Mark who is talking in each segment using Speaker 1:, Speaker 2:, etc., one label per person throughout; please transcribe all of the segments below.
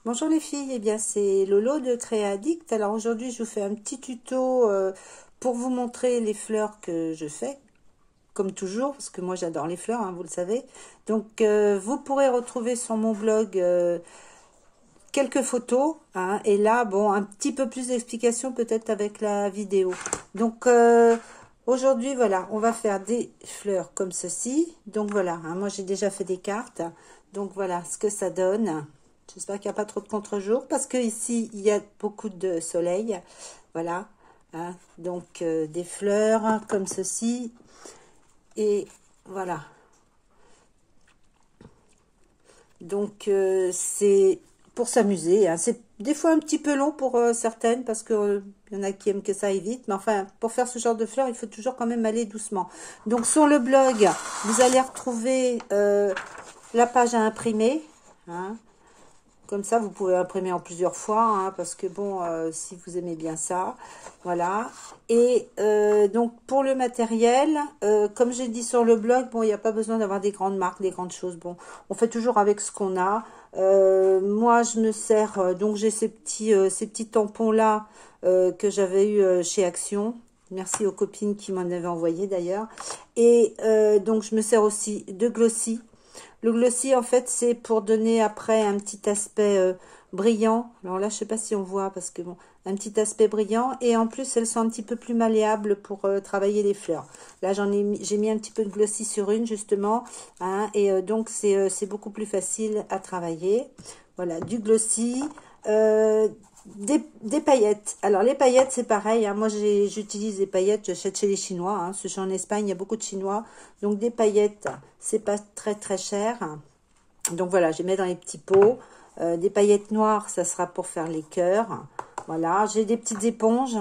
Speaker 1: Bonjour les filles, eh bien c'est Lolo de Créaddict. Alors aujourd'hui je vous fais un petit tuto pour vous montrer les fleurs que je fais, comme toujours, parce que moi j'adore les fleurs, hein, vous le savez. Donc vous pourrez retrouver sur mon blog quelques photos, hein, et là bon un petit peu plus d'explications peut-être avec la vidéo. Donc aujourd'hui voilà, on va faire des fleurs comme ceci. Donc voilà, hein, moi j'ai déjà fait des cartes, donc voilà ce que ça donne. J'espère qu'il n'y a pas trop de contre-jour parce que ici il y a beaucoup de soleil. Voilà, hein, donc des fleurs comme ceci. Et voilà. Donc c'est pour s'amuser, hein. C'est des fois un petit peu long pour certaines parce que y en a qui aiment que ça aille vite. Mais enfin, pour faire ce genre de fleurs, il faut toujours quand même aller doucement. Donc sur le blog, vous allez retrouver la page à imprimer, hein. Comme ça, vous pouvez imprimer en plusieurs fois, hein, parce que bon, si vous aimez bien ça, voilà. Et donc, pour le matériel, comme j'ai dit sur le blog, bon, il n'y a pas besoin d'avoir des grandes marques, des grandes choses. Bon, on fait toujours avec ce qu'on a. Moi, je me sers, donc j'ai ces petits tampons-là que j'avais eu chez Action. Merci aux copines qui m'en avaient envoyé d'ailleurs. Et donc, je me sers aussi de Glossy. Le glossy, en fait, c'est pour donner après un petit aspect brillant. Alors là, je sais pas si on voit parce que bon, un petit aspect brillant. Et en plus, elles sont un petit peu plus malléables pour travailler les fleurs. Là, j'ai mis un petit peu de glossy sur une justement, hein, et donc c'est beaucoup plus facile à travailler. Voilà, du glossy. Des paillettes. Alors les paillettes c'est pareil, hein. Moi j'utilise des paillettes, j'achète chez les Chinois, hein. Je suis en Espagne, il y a beaucoup de Chinois, donc des paillettes c'est pas très cher. Donc voilà, je les mets dans les petits pots. Des paillettes noires, ça sera pour faire les cœurs. Voilà, j'ai des petites éponges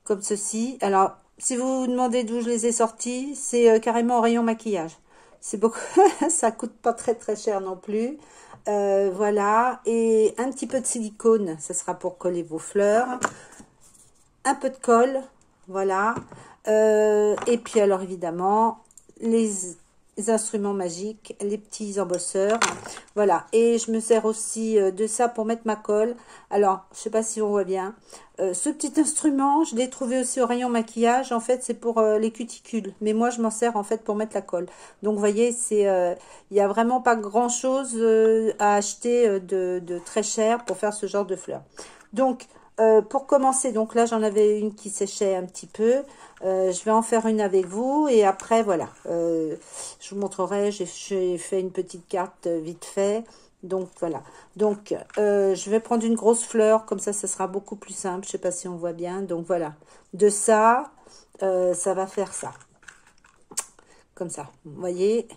Speaker 1: comme ceci. Alors si vous vous demandez d'où je les ai sorties, c'est carrément au rayon maquillage. C'est beaucoup, ça coûte pas très cher non plus. Voilà, et un petit peu de silicone, ça sera pour coller vos fleurs. Un peu de colle, voilà. Et puis alors évidemment, les instruments magiques, les petits embosseurs. Voilà, et je me sers aussi de ça pour mettre ma colle. Alors, je sais pas si on voit bien. Ce petit instrument, je l'ai trouvé aussi au rayon maquillage. En fait, c'est pour les cuticules. Mais moi, je m'en sers en fait pour mettre la colle. Donc, vous voyez, il y a vraiment pas grand-chose à acheter de très cher pour faire ce genre de fleurs. Donc, pour commencer, donc là, j'en avais une qui séchait un petit peu. Je vais en faire une avec vous. Et après, voilà. Je vous montrerai. J'ai fait une petite carte vite fait. Donc voilà, donc je vais prendre une grosse fleur, comme ça sera beaucoup plus simple, je sais pas si on voit bien. Donc voilà, de ça, ça va faire ça, comme ça, vous voyez.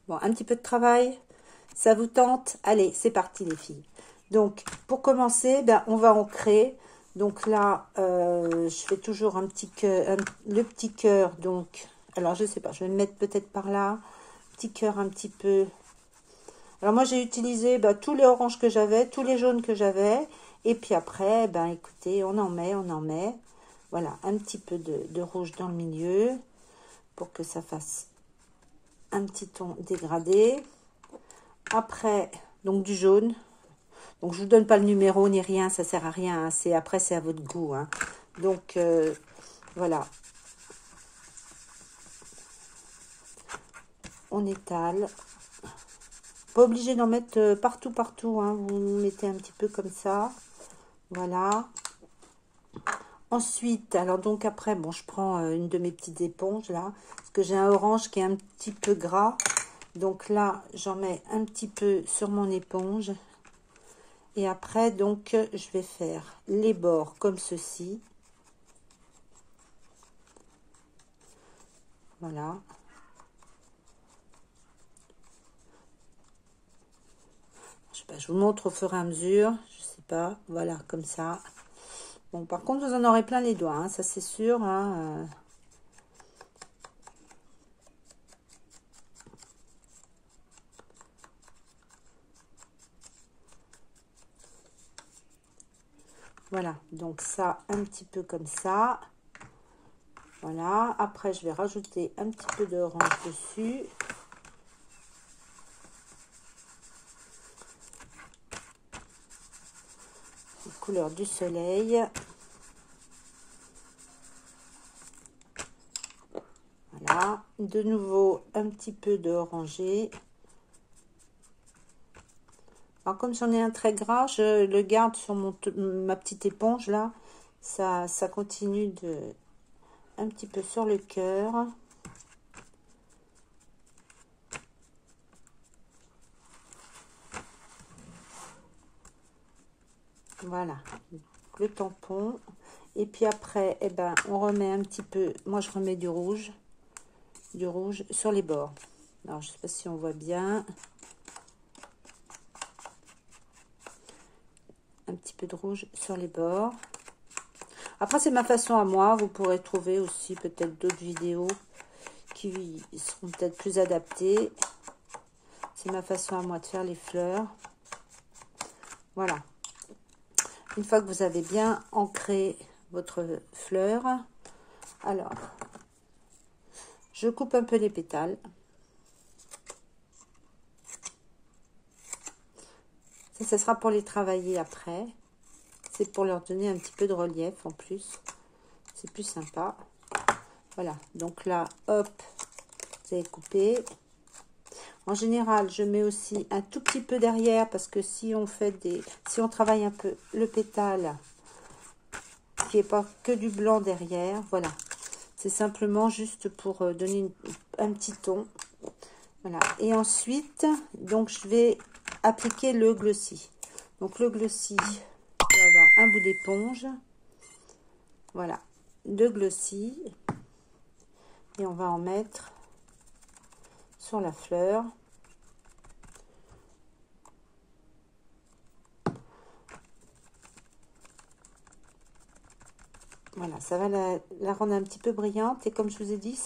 Speaker 1: Bon, un petit peu de travail, ça vous tente? Allez, c'est parti les filles. Donc pour commencer, ben, on va ancrer. Donc là, je fais toujours un petit cœur, le petit cœur, donc, alors je sais pas, je vais le mettre peut-être par là, petit cœur un petit peu. Alors moi j'ai utilisé tous les oranges que j'avais, tous les jaunes que j'avais. Et puis après, ben écoutez, on en met. Voilà, un petit peu de rouge dans le milieu pour que ça fasse un petit ton dégradé. Après, donc du jaune. Donc je vous donne pas le numéro ni rien, ça sert à rien, hein. Après c'est à votre goût, hein. Donc voilà. On étale. Pas obligé d'en mettre partout, hein. Vous mettez un petit peu comme ça. Voilà. Ensuite, alors donc après, bon, je prends une de mes petites éponges là, parce que j'ai un orange qui est un petit peu gras. Donc là, j'en mets un petit peu sur mon éponge. Et après, donc, je vais faire les bords comme ceci. Voilà. Je sais pas, je vous montre au fur et à mesure. Je sais pas, voilà, comme ça. Bon, par contre, vous en aurez plein les doigts, hein, ça c'est sûr, hein. Voilà, donc ça, un petit peu comme ça. Voilà, après je vais rajouter un petit peu d'orange dessus. couleur du soleil. Voilà, de nouveau un petit peu d'orangé. Alors comme j'en ai un très gras, je le garde sur ma petite éponge là. Ça continue de un petit peu sur le cœur. Voilà, le tampon. Et puis après, eh ben, on remet un petit peu, moi je remets du rouge sur les bords. Alors je sais pas si on voit bien. Un petit peu de rouge sur les bords. Après c'est ma façon à moi, vous pourrez trouver aussi peut-être d'autres vidéos qui seront peut-être plus adaptées. C'est ma façon à moi de faire les fleurs. Voilà. Une fois que vous avez bien ancré votre fleur, alors je coupe un peu les pétales. Ça sera pour les travailler après. C'est pour leur donner un petit peu de relief en plus. C'est plus sympa. Voilà, donc là, hop, vous avez coupé. En général, je mets aussi un tout petit peu derrière parce que si on travaille un peu le pétale, qui n'est pas que du blanc derrière, voilà. C'est simplement juste pour donner un petit ton. Voilà. Et ensuite, donc je vais appliquer le glossy. Donc le glossy, je vais avoir un bout d'éponge. Voilà, de glossy. Et on va en mettre sur la fleur. Voilà, ça va la rendre un petit peu brillante. Et comme je vous ai dit,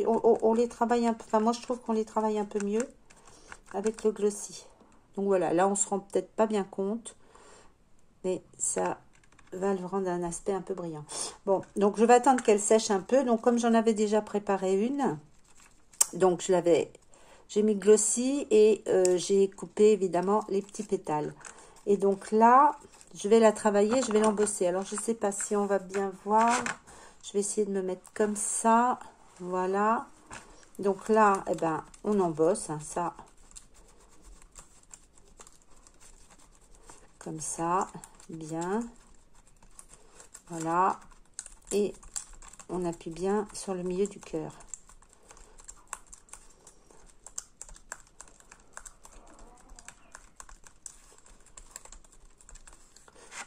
Speaker 1: on les travaille un peu. Enfin, moi, je trouve qu'on les travaille un peu mieux avec le glossy. Donc voilà, là, on se rend peut-être pas bien compte. Mais ça va le rendre un aspect un peu brillant. Bon, donc je vais attendre qu'elle sèche un peu. Donc, comme j'en avais déjà préparé une, donc j'ai mis le glossy et j'ai coupé évidemment les petits pétales. Et donc là, je vais la travailler, je vais l'embosser. Alors, je ne sais pas si on va bien voir. Je vais essayer de me mettre comme ça. Voilà. Donc là, eh ben, on embosse, hein, ça. Comme ça. Bien. Voilà. Et on appuie bien sur le milieu du cœur.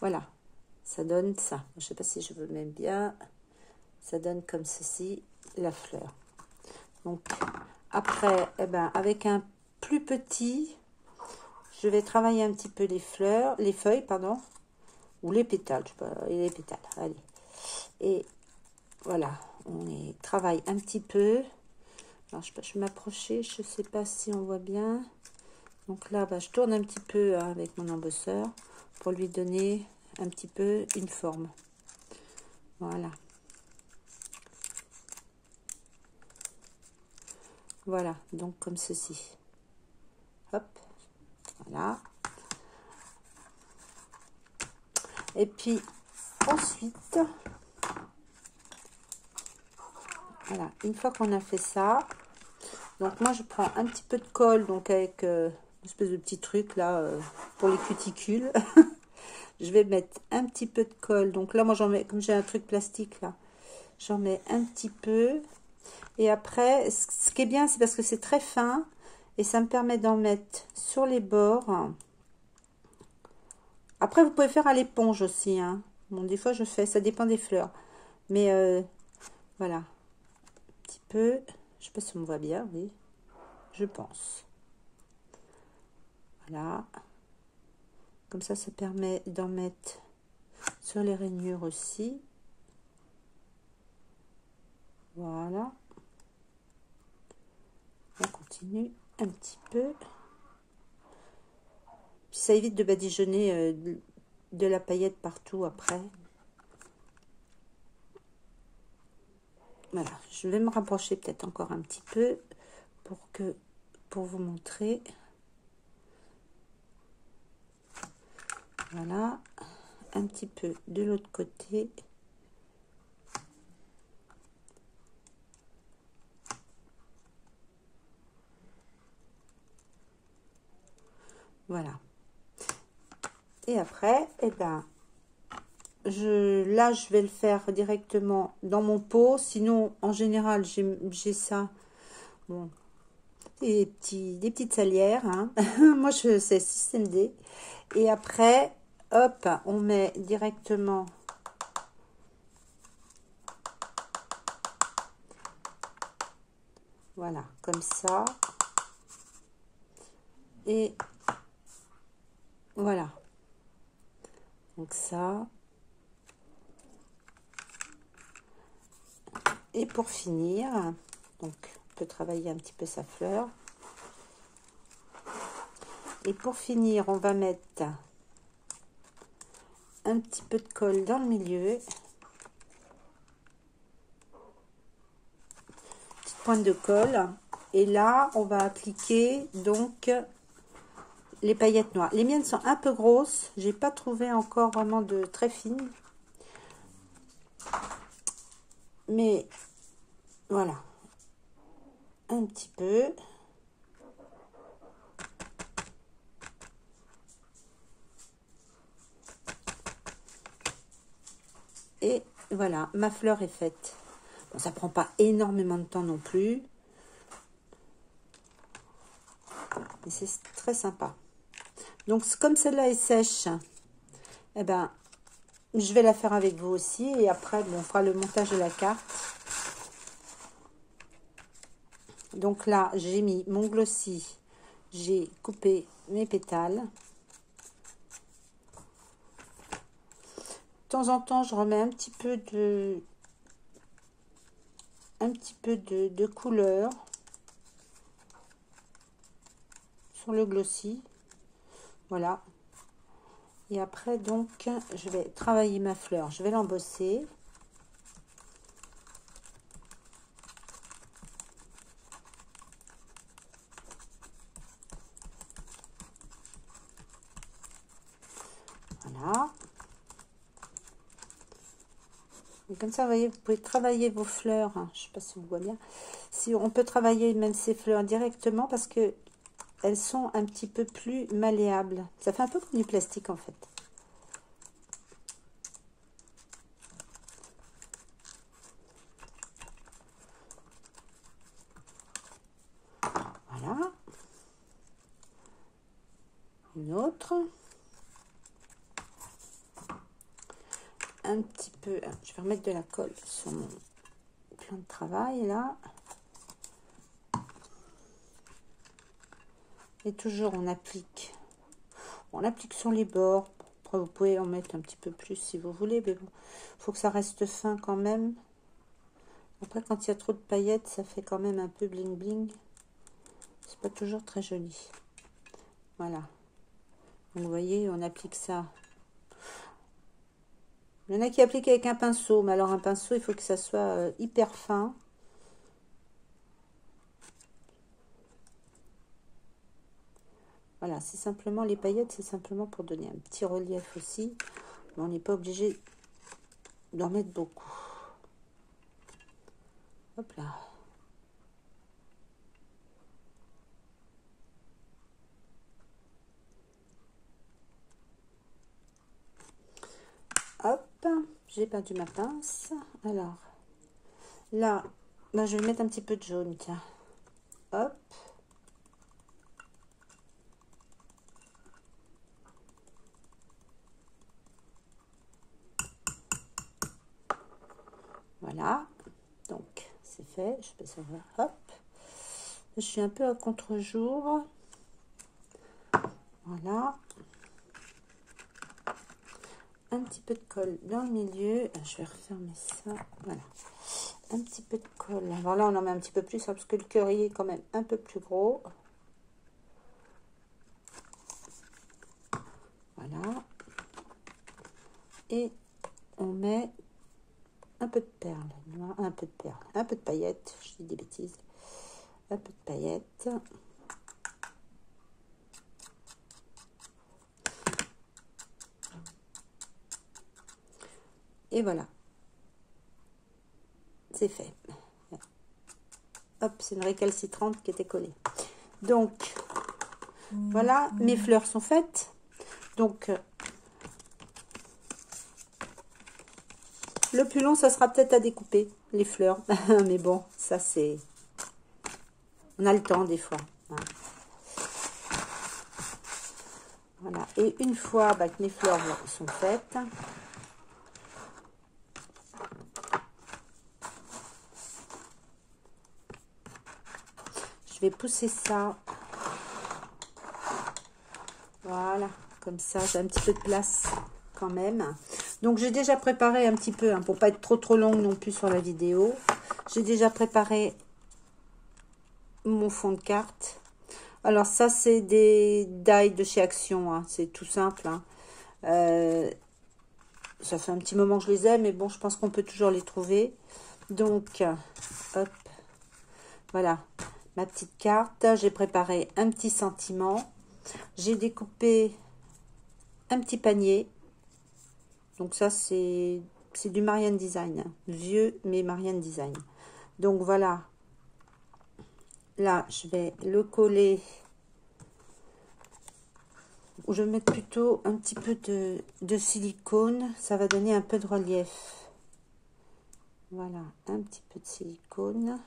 Speaker 1: Voilà, ça donne ça. Je ne sais pas si je veux même bien. Ça donne comme ceci la fleur. Donc après, eh ben, avec un plus petit, je vais travailler un petit peu les feuilles, pardon, ou les pétales, je sais pas, et les pétales. Allez, et voilà, on les travaille un petit peu. Alors je vais m'approcher, je ne sais pas si on voit bien. Donc là, bah, je tourne un petit peu hein, avec mon embosseur pour lui donner un petit peu une forme. Voilà. Voilà, donc comme ceci. Hop, voilà. Et puis ensuite, voilà, une fois qu'on a fait ça, donc moi je prends un petit peu de colle, donc avec une espèce de petit truc là pour les cuticules. Je vais mettre un petit peu de colle. Donc là, moi j'en mets, comme j'ai un truc plastique là, j'en mets un petit peu. Et après, ce qui est bien, c'est parce que c'est très fin et ça me permet d'en mettre sur les bords. Après, vous pouvez faire à l'éponge aussi, hein. Bon, des fois je fais, ça dépend des fleurs. Mais voilà, un petit peu. Je sais pas si on me voit bien, oui, je pense. Voilà. Comme ça permet d'en mettre sur les rainures aussi. Voilà. On continue un petit peu. Puis ça évite de badigeonner de la paillette partout après. Voilà, je vais me rapprocher peut-être encore un petit peu pour vous montrer. Voilà. un petit peu de l'autre côté. Voilà. Et après, eh ben, là, je vais le faire directement dans mon pot. Sinon, en général, j'ai ça. Bon, des petites salières. Hein. Moi, c'est système D. Et après, hop, on met directement. Voilà, comme ça. Et voilà. Donc ça. Et pour finir, donc on peut travailler un petit peu sa fleur. Et pour finir, on va mettre un petit peu de colle dans le milieu. Petite pointe de colle. Et là, on va appliquer donc les paillettes noires. Les miennes sont un peu grosses. J'ai pas trouvé encore vraiment de très fines. Mais voilà. Un petit peu. Et voilà, ma fleur est faite. Bon, ça prend pas énormément de temps non plus. Mais c'est très sympa. Donc, comme celle-là est sèche, eh ben, je vais la faire avec vous aussi. Et après, bon, on fera le montage de la carte. Donc là, j'ai mis mon glossy. J'ai coupé mes pétales. De temps en temps, je remets un petit peu de couleur sur le glossy. Voilà. Et après, donc, je vais travailler ma fleur. Je vais l'embosser. Voilà. Et comme ça, vous voyez, vous pouvez travailler vos fleurs. Je ne sais pas si on voit bien. Si on peut travailler même ces fleurs directement parce que elles sont un petit peu plus malléables. Ça fait un peu comme du plastique en fait. Voilà. Une autre. Un petit peu, je vais remettre de la colle sur mon plan de travail là. Et toujours on applique sur les bords. Après vous pouvez en mettre un petit peu plus si vous voulez, mais bon, faut que ça reste fin quand même. Après quand il y a trop de paillettes, ça fait quand même un peu bling bling. C'est pas toujours très joli. Voilà. Donc vous voyez, on applique ça. Il y en a qui appliquent avec un pinceau, mais alors un pinceau, il faut que ça soit hyper fin. Voilà, c'est simplement les paillettes, c'est simplement pour donner un petit relief aussi. Mais on n'est pas obligé d'en mettre beaucoup. Hop là. Hop, j'ai perdu ma pince. Alors, là, ben, je vais mettre un petit peu de jaune, tiens. Hop. Voilà. Donc, c'est fait. Je peux savoir. Hop. Je suis un peu à contre-jour. Voilà. Un petit peu de colle dans le milieu. Je vais refermer ça. Voilà. Un petit peu de colle. Alors là, on en met un petit peu plus hein, parce que le cœurier est quand même un peu plus gros. Voilà. Et on met un peu de perles noires, un peu de perles, un peu de paillettes. Je dis des bêtises. Un peu de paillettes. Et voilà. C'est fait. Hop, c'est une récalcitrante qui était collée. Donc, voilà, mes fleurs sont faites. Donc, le plus long, ça sera peut-être à découper, les fleurs. Mais bon, ça c'est... On a le temps des fois. Hein. Voilà. Et une fois que mes fleurs sont faites, je vais pousser ça. Voilà, comme ça, j'ai un petit peu de place quand même. Donc, j'ai déjà préparé un petit peu, hein, pour pas être trop longue non plus sur la vidéo. J'ai déjà préparé mon fond de carte. Alors, ça, c'est des die de chez Action. Hein, c'est tout simple. Hein. Ça fait un petit moment que je les ai, mais bon, je pense qu'on peut toujours les trouver. Donc, hop, voilà, ma petite carte. J'ai préparé un petit sentiment. J'ai découpé un petit panier. Donc ça, c'est du Marianne Design. Hein. Vieux, mais Marianne Design. Donc voilà. Là, je vais le coller. Ou je vais mettre plutôt un petit peu de silicone. Ça va donner un peu de relief. Voilà, un petit peu de silicone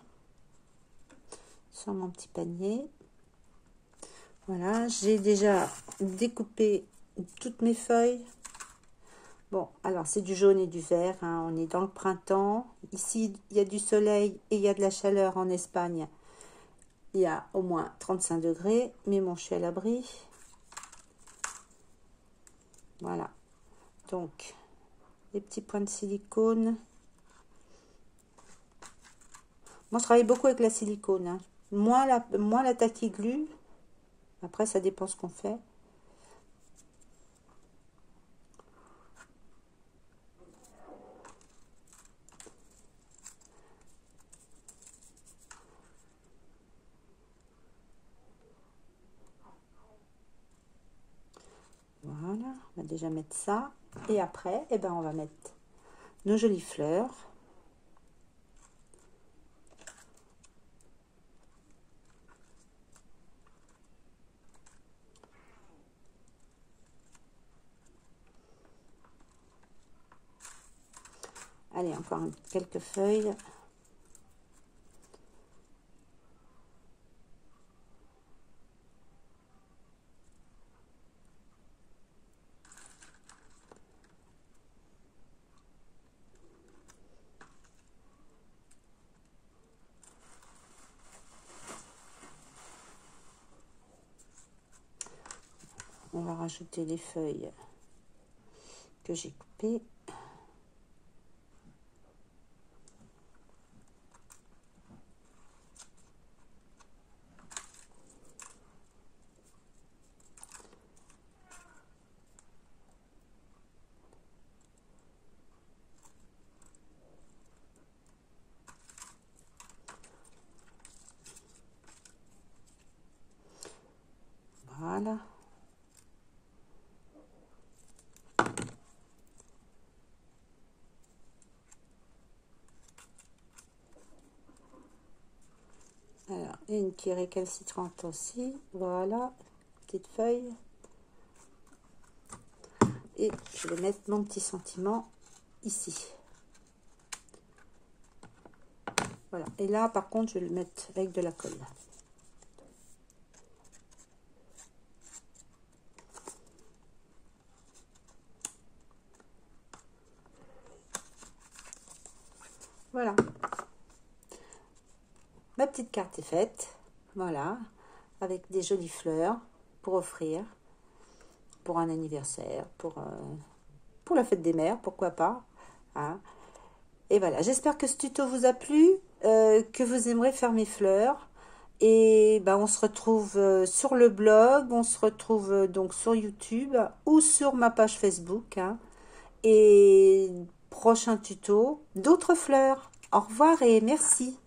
Speaker 1: sur mon petit panier. Voilà, j'ai déjà découpé toutes mes feuilles. Bon, alors c'est du jaune et du vert, hein, on est dans le printemps. Ici, il y a du soleil et il y a de la chaleur en Espagne. Il y a au moins 35 degrés, mais bon, je suis à l'abri. Voilà, donc les petits points de silicone. Moi, je travaille beaucoup avec la silicone. Hein. Moins la taquiglue. Après, ça dépend ce qu'on fait. Voilà, on va déjà mettre ça. Et après, eh ben, on va mettre nos jolies fleurs. Allez, encore quelques feuilles. On va rajouter les feuilles que j'ai coupées. Voilà. Alors, une qui est récalcitrante aussi. Voilà, petite feuille. Et je vais mettre mon petit sentiment ici. Voilà. Et là, par contre, je vais le mettre avec de la colle. Voilà. Ma petite carte est faite. Voilà. Avec des jolies fleurs pour offrir. Pour un anniversaire. Pour la fête des mères. Pourquoi pas. Hein. Et voilà. J'espère que ce tuto vous a plu. Que vous aimerez faire mes fleurs. Et ben, on se retrouve sur le blog. On se retrouve donc sur YouTube. Ou sur ma page Facebook. Hein. Et prochain tuto, d'autres fleurs. Au revoir et merci.